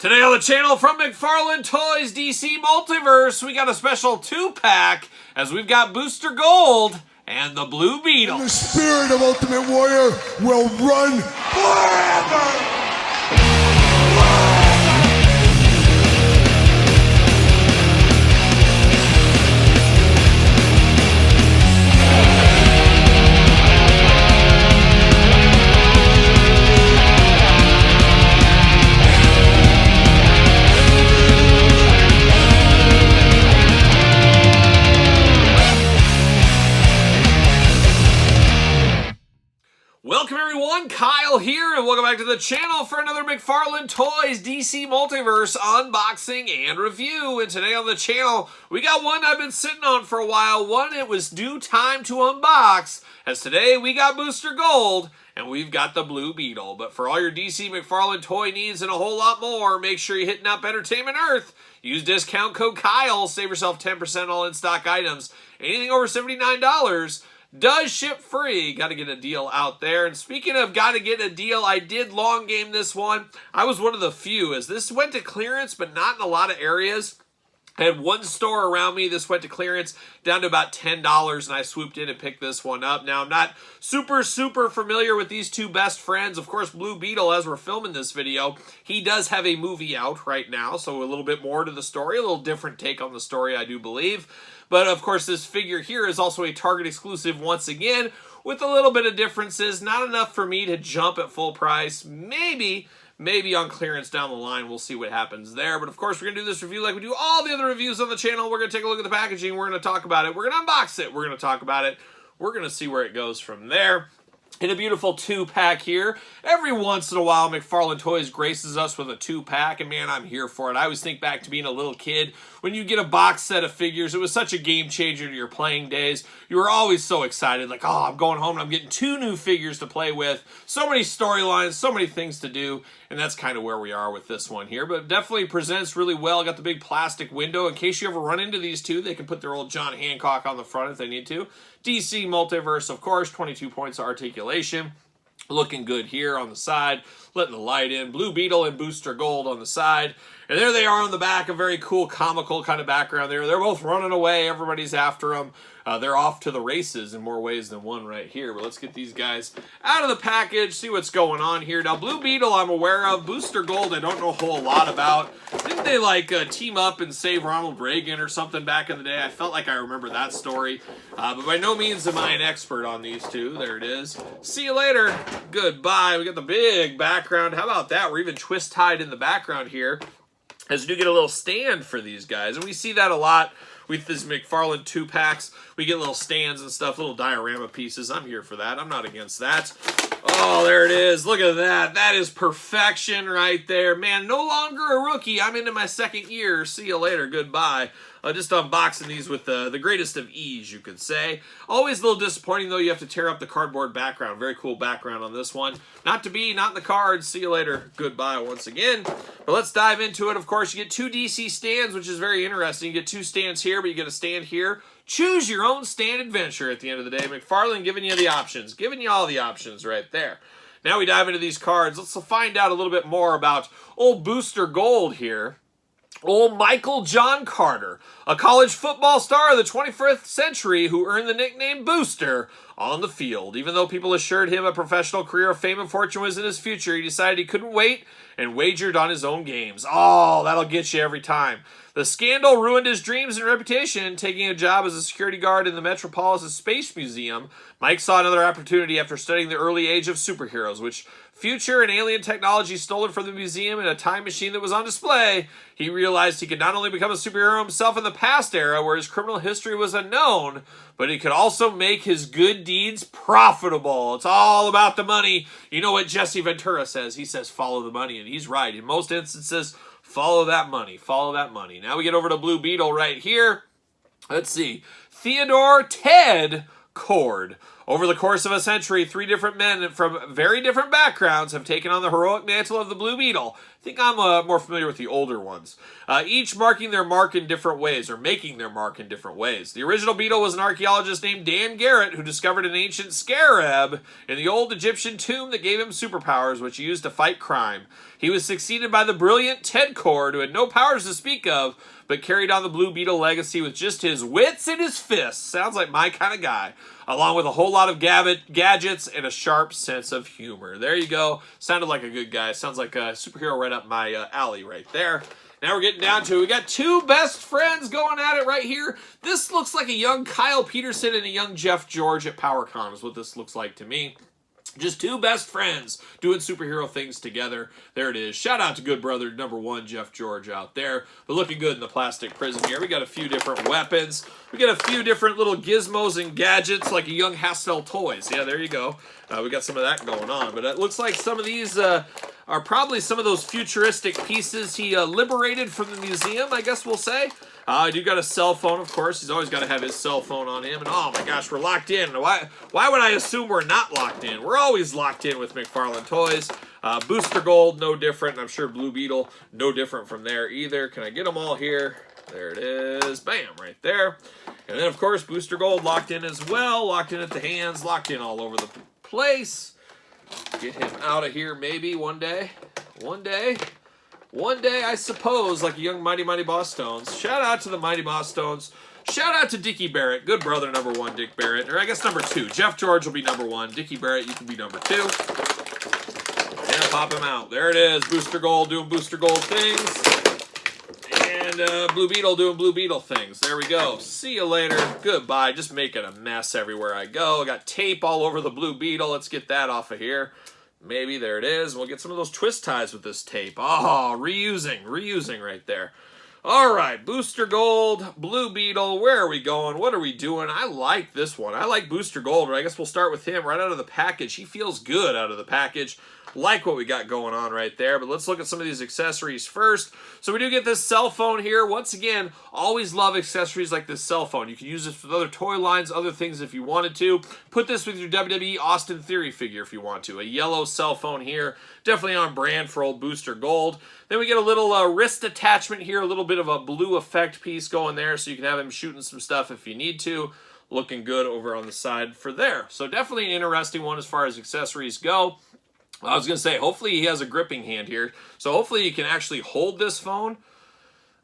Today on the channel from McFarlane Toys DC Multiverse, we got a special 2-pack as we've got Booster Gold and the Blue Beetle. And the spirit of Ultimate Warrior will run forever! Welcome everyone, Kyle here, and welcome back to the channel for another McFarlane Toys DC Multiverse unboxing and review. And today on the channel, we got one I've been sitting on for a while, one it was due time to unbox, as today we got Booster Gold, and we've got the Blue Beetle. But for all your DC McFarlane toy needs and a whole lot more, make sure you're hitting up Entertainment Earth. Use discount code Kyle, save yourself 10% all in-stock items. Anything over $79 does ship free. Got to get a deal out there. And speaking of got to get a deal, I did long game this one. I was one of the few, as this went to clearance, but not in a lot of areas. I had one store around me. This went to clearance down to about $10, and I swooped in and picked this one up. Now, I'm not super familiar with these two best friends. Of course, Blue Beetle, as we're filming this video, he does have a movie out right now, so a little bit more to the story, a little different take on the story, I do believe. But, of course, this figure here is also a Target exclusive once again, with a little bit of differences. Not enough for me to jump at full price. Maybe on clearance down the line. We'll see what happens there. But, of course, we're going to do this review like we do all the other reviews on the channel. We're going to take a look at the packaging. We're going to talk about it. We're going to unbox it. We're going to talk about it. We're going to see where it goes from there. In a beautiful 2-pack here. Every once in a while, McFarlane Toys graces us with a 2-pack, and man, I'm here for it. I always think back to being a little kid. When you get a box set of figures, it was such a game changer to your playing days. You were always so excited, like, oh, I'm going home and I'm getting 2 new figures to play with. So many storylines, so many things to do, and that's kind of where we are with this one here. But it definitely presents really well. Got the big plastic window. In case you ever run into these two, they can put their old John Hancock on the front if they need to. DC Multiverse, of course, 22 points of articulation. Looking good here on the side, letting the light in. Blue Beetle and Booster Gold on the side. And there they are on the back, a very cool, comical kind of background there. They're both running away. Everybody's after them. They're off to the races in more ways than one right here. But let's get these guys out of the package, see what's going on here. Now, Blue Beetle I'm aware of. Booster Gold I don't know a whole lot about. Didn't they, like, team up and save Ronald Reagan or something back in the day? I felt like I remember that story. But by no means am I an expert on these two. There it is. See you later. Goodbye. We got the big background. How about that? We're even twist-tied in the background here, as we do get a little stand for these guys. And we see that a lot with this McFarlane 2-packs. We get little stands and stuff, little diorama pieces. I'm here for that. I'm not against that. Oh, there it is. Look at that. That is perfection right there. Man, no longer a rookie. I'm into my 2nd year. See you later. Goodbye. Just unboxing these with the greatest of ease, you could say. Always a little disappointing, though. You have to tear up the cardboard background. Very cool background on this one. Not to be, not in the cards. See you later. Goodbye once again. But let's dive into it. Of course, you get 2 DC stands, which is very interesting. You get 2 stands here, but you get a stand here. Choose your own stand adventure at the end of the day. McFarlane giving you the options. Giving you all the options right there. Now we dive into these cards. Let's find out a little bit more about old Booster Gold here. Old Michael John Carter, a college football star of the 21st century who earned the nickname Booster on the field. Even though people assured him a professional career of fame and fortune was in his future, he decided he couldn't wait and wagered on his own games. Oh, that'll get you every time. The scandal ruined his dreams and reputation. Taking a job as a security guard in the Metropolitan Space Museum, Mike saw another opportunity after studying the early age of superheroes, which future and alien technology stolen from the museum in a time machine that was on display. He realized he could not only become a superhero himself in the past era, where his criminal history was unknown, but he could also make his good deeds profitable. It's all about the money. You know what Jesse Ventura says? He says, follow the money, and he's right. In most instances, follow that money. Follow that money. Now we get over to Blue Beetle right here. Let's see. Theodore Ted Cord. Over the course of a century, 3 different men from very different backgrounds have taken on the heroic mantle of the Blue Beetle. I think I'm more familiar with the older ones. Each marking their mark in different ways, or making their mark in different ways. The original Beetle was an archaeologist named Dan Garrett who discovered an ancient scarab in the old Egyptian tomb that gave him superpowers, which he used to fight crime. He was succeeded by the brilliant Ted Cord, who had no powers to speak of, but carried on the Blue Beetle legacy with just his wits and his fists. Sounds like my kind of guy. Along with a whole lot of gadgets and a sharp sense of humor. There you go. Sounded like a good guy. Sounds like a superhero right up my alley right there. Now we're getting down to it. We got 2 best friends going at it right here. This looks like a young Kyle Peterson and a young Jeff George at PowerCon is what this looks like to me. Just 2 best friends doing superhero things together. There it is. Shout out to good brother number 1, Jeff George out there. But looking good in the plastic prison here. We got a few different weapons. We got a few different little gizmos and gadgets like a young Hastel Toys. Yeah, there you go. We got some of that going on. But it looks like some of these are probably some of those futuristic pieces he liberated from the museum, I guess we'll say. I do got a cell phone, of course. He's always got to have his cell phone on him. And oh my gosh, we're locked in. Why would I assume we're not locked in? We're always locked in with McFarlane Toys. Booster Gold, no different. I'm sure Blue Beetle, no different from there either. Can I get them all here? There it is. Bam, right there. And then, of course, Booster Gold locked in as well. Locked in at the hands. Locked in all over the place. Get him out of here maybe one day. One day, I suppose, like a young Mighty Boss Stones. Shout out to the Mighty Boss Stones. Shout out to Dickie Barrett. Good brother, number 1, Dick Barrett. Or I guess number 2. Jeff George will be number 1. Dickie Barrett, you can be number 2. And pop him out. There it is. Booster Gold doing Booster Gold things. And Blue Beetle doing Blue Beetle things. There we go. See you later. Goodbye. Just making a mess everywhere I go. I got tape all over the Blue Beetle. Let's get that off of here. Maybe, there it is. We'll get some of those twist ties with this tape. Oh, reusing right there. All right, Booster Gold, Blue Beetle, where are we going? What are we doing? I like this one. I like Booster Gold, but I guess we'll start with him right out of the package. He feels good out of the package. Like what we got going on right there, but let's look at some of these accessories first. So we do get this cell phone here. Once again, always love accessories like this cell phone. You can use this with other toy lines, other things if you wanted to. Put this with your WWE Austin Theory figure if you want to. A yellow cell phone here, definitely on brand for old Booster Gold. Then we get a little wrist attachment here, a little bit of a blue effect piece going there, so you can have him shooting some stuff if you need to. Looking good over on the side for there. So definitely an interesting one as far as accessories go. I was going to say, hopefully he has a gripping hand here. So hopefully you can actually hold this phone.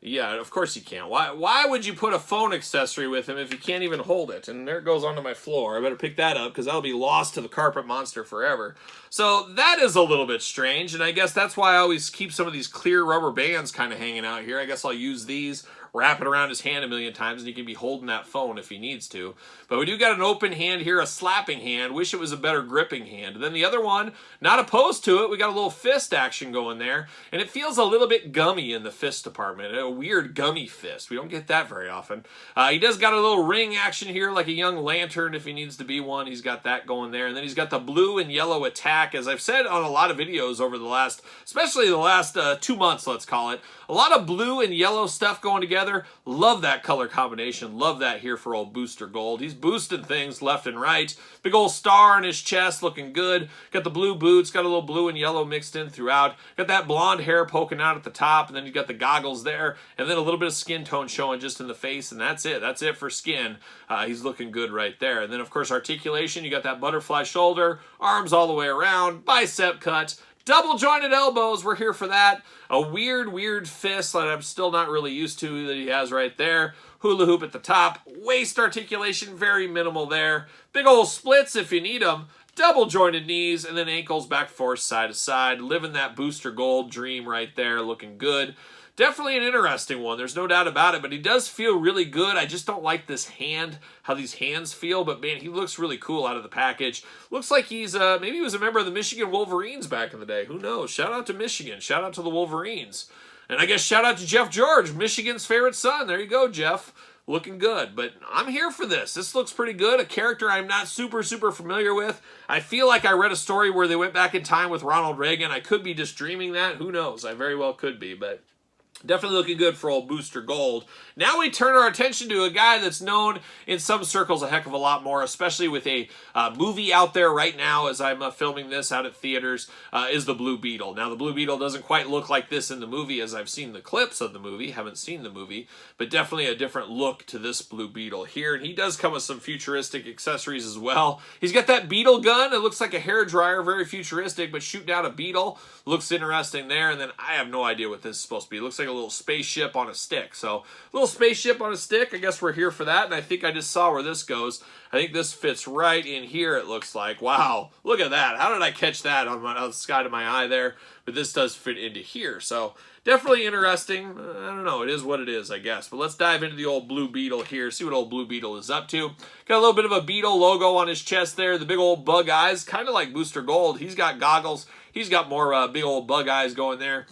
Yeah, of course you can. Why would you put a phone accessory with him if you can't even hold it? And there it goes onto my floor. I better pick that up because that'll be lost to the carpet monster forever. So that is a little bit strange, and I guess that's why I always keep some of these clear rubber bands kind of hanging out here. I guess I'll use these, wrap it around his hand a million times, and he can be holding that phone if he needs to. But we do got an open hand here, a slapping hand. Wish it was a better gripping hand. And then the other one, not opposed to it. We got a little fist action going there, and it feels a little bit gummy in the fist department. A weird gummy fist. We don't get that very often. He does got a little ring action here, like a young lantern if he needs to be one. He's got that going there. And then he's got the blue and yellow attack. As I've said on a lot of videos over the last, especially the last 2 months, let's call it, a lot of blue and yellow stuff going together. Love that color combination. Love that here for old Booster Gold. He's boosting things left and right. Big old star on his chest, looking good. Got the blue boots, got a little blue and yellow mixed in throughout. Got that blonde hair poking out at the top, and then you got the goggles there, and then a little bit of skin tone showing just in the face, and that's it. That's it for skin. He's looking good right there. And then, of course, articulation. You got that butterfly shoulder, arms all the way around, bicep cut, double jointed elbows. We're here for that. A weird fist that I'm still not really used to that he has right there. Hula hoop at the top. Waist articulation, very minimal there. Big old splits if you need them. Double jointed knees, and then ankles back forth side to side. Living that Booster Gold dream right there, looking good. Definitely an interesting one. There's no doubt about it, but he does feel really good. I just don't like this hand, how these hands feel, but man, he looks really cool out of the package. Looks like he's, maybe he was a member of the Michigan Wolverines back in the day. Who knows? Shout out to Michigan. Shout out to the Wolverines. And I guess shout out to Jeff George, Michigan's favorite son. There you go, Jeff. Looking good, but I'm here for this. This looks pretty good. A character I'm not super familiar with. I feel like I read a story where they went back in time with Ronald Reagan. I could be just dreaming that. Who knows? I very well could be, but Definitely looking good for old Booster Gold. Now we turn our attention to a guy that's known in some circles a heck of a lot more, especially with a movie out there right now as I'm filming this out at theaters, is the Blue Beetle. Now, the Blue Beetle doesn't quite look like this in the movie as I've seen the clips of the movie. Haven't seen the movie, but definitely a different look to this Blue Beetle here. And he does come with some futuristic accessories as well. He's got that beetle gun. It looks like a hairdryer, very futuristic, but shooting out a beetle. Looks interesting there. And then I have no idea what this is supposed to be. It looks like a little spaceship on a stick. So a little spaceship on a stick. I guess we're here for that. And I think I just saw where this goes. I think this fits right in here, it looks like. Wow, look at that. How did I catch that on the side of my eye there? But this does fit into here. So definitely interesting. I don't know. It is what it is, I guess. But let's dive into the old Blue Beetle here. See what old Blue Beetle is up to. Got a little bit of a Beetle logo on his chest there. The big old bug eyes. Kind of like Booster Gold. He's got goggles. He's got more big old bug eyes going there.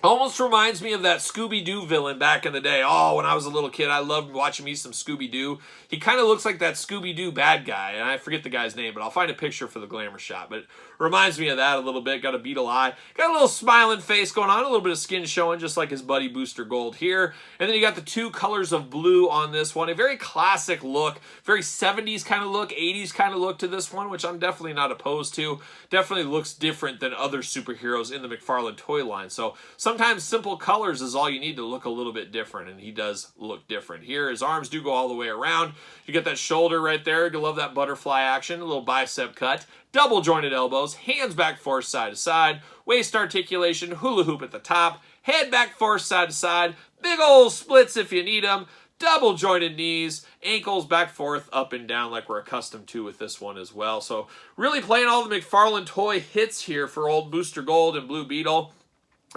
Almost reminds me of that Scooby-Doo villain back in the day. Oh, when I was a little kid, I loved watching me some Scooby-Doo. He kind of looks like that Scooby-Doo bad guy, and I forget the guy's name, but I'll find a picture for the glamour shot. But it reminds me of that a little bit. Got a beetle eye. Got a little smiling face going on, a little bit of skin showing, just like his buddy Booster Gold here. And then you got the two colors of blue on this one. A very classic look, very 70s kind of look, 80s kind of look to this one, which I'm definitely not opposed to. Definitely looks different than other superheroes in the McFarlane toy line. So sometimes simple colors is all you need to look a little bit different, and he does look different here. His arms do go all the way around. You get that shoulder right there. You love that butterfly action, a little bicep cut, double jointed elbows, hands back forth side to side, waist articulation, hula hoop at the top, head back forth side to side, big old splits if you need them, double jointed knees, ankles back forth, up and down like we're accustomed to with this one as well. So really playing all the McFarlane toy hits here for old Booster Gold and Blue Beetle.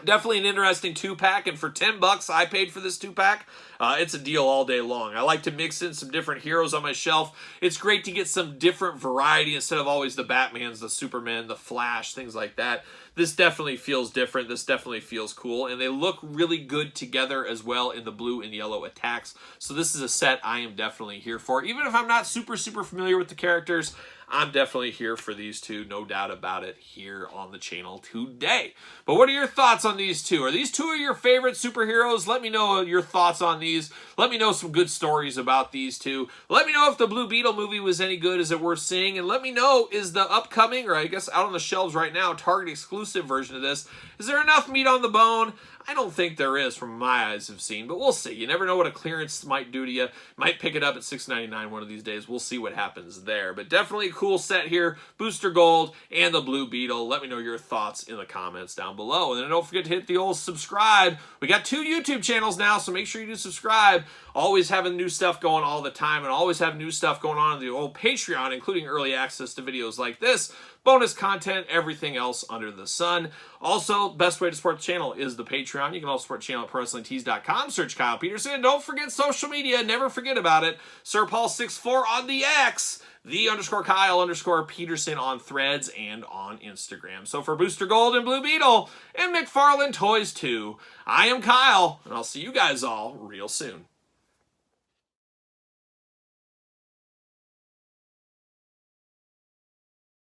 Definitely an interesting two-pack, and for $10 I paid for this two-pack. It's a deal all day long. I like to mix in some different heroes on my shelf. It's great to get some different variety instead of always the Batmans, the Superman, the Flash, things like that. This definitely feels different. This definitely feels cool, and they look really good together as well in the blue and yellow attacks. So this is a set I am definitely here for. Even if I'm not super familiar with the characters, I'm definitely here for these two, no doubt about it, here on the channel today. But what are your thoughts on these two? Are these two of your favorite superheroes? Let me know your thoughts on these. Let me know some good stories about these two. Let me know if the Blue Beetle movie was any good. Is it worth seeing? And let me know, is the upcoming, or I guess out on the shelves right now, Target exclusive version of this, is there enough meat on the bone? I don't think there is from my eyes have seen, but we'll see. You never know what a clearance might do to you. Might pick it up at $6.99 one of these days. We'll see what happens there. But definitely a cool set here. Booster Gold and the Blue Beetle. Let me know your thoughts in the comments down below. And then don't forget to hit the old subscribe. We got 2 YouTube channels now, so make sure you do subscribe. Always having new stuff going all the time, and always have new stuff going on the old Patreon, including early access to videos like this, bonus content, everything else under the sun. Also, best way to support the channel is the Patreon. You can also support the channel at ProWrestlingTees.com. Search Kyle Peterson. Don't forget social media. Never forget about it. SirPaul64 on the X. _Kyle_Peterson on Threads and on Instagram. So for Booster Gold and Blue Beetle and McFarlane Toys 2, I am Kyle, and I'll see you guys all real soon.